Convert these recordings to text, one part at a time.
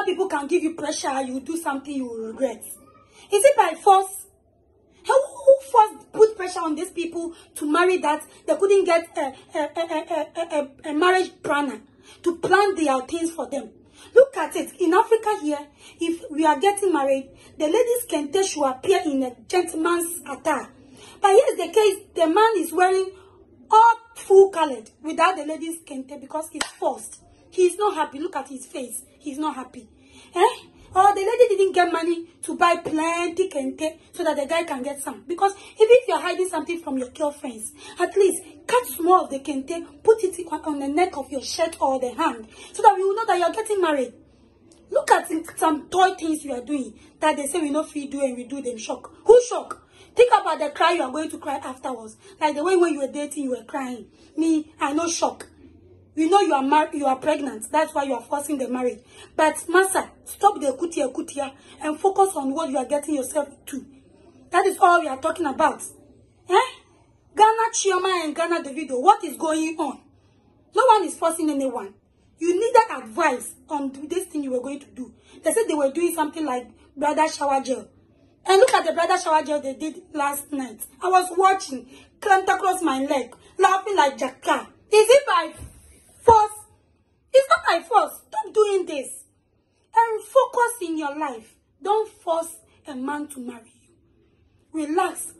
people can give you pressure, you do something you will regret. Is it by force? Who first put pressure on these people to marry that they couldn't get a marriage planner to plan their things for them? Look at it. In Africa here, if we are getting married, the ladies' kente should appear in a gentleman's attire. But here's the case, the man is wearing all full colored without the ladies' kente because it's forced. He's not happy. Look at his face. He's not happy. Or the lady didn't get money to buy plenty kente so that the guy can get some. Because even if you're hiding something from your girlfriends, at least cut small of the kente, put it on the neck of your shirt or the hand so that we will know that you're getting married. Look at some toy things you are doing that they say we know if we do and we do them shock. Who shock? Think about the cry you are going to cry afterwards. Like the way when you were dating, you were crying. Me, I know shock. We know you are married, you are pregnant. That's why you are forcing the marriage. But Masa, stop the kutia and focus on what you are getting yourself to. That is all we are talking about. Ghana Chioma and Ghana Davido, what is going on? No one is forcing anyone. You needed advice on this thing you were going to do. They said they were doing something like bridal shower gel. And look at the bridal shower gel they did last night. I was watching, clamped across my leg, laughing like Jacka. Is it by force? It's not by force. Stop doing this. And focus in your life. Don't force a man to marry you. Relax.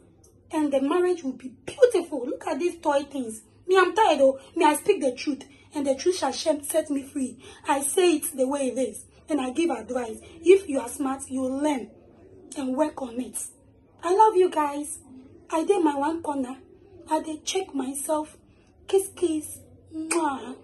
And the marriage will be beautiful. Look at these toy things. Me, I'm tired though. Me, I speak the truth. And the truth shall set me free. I say it the way it is. And I give advice. If you are smart, you will learn. And work on it. I love you guys. I did my one corner. I did check myself. Kiss, kiss. Mwah.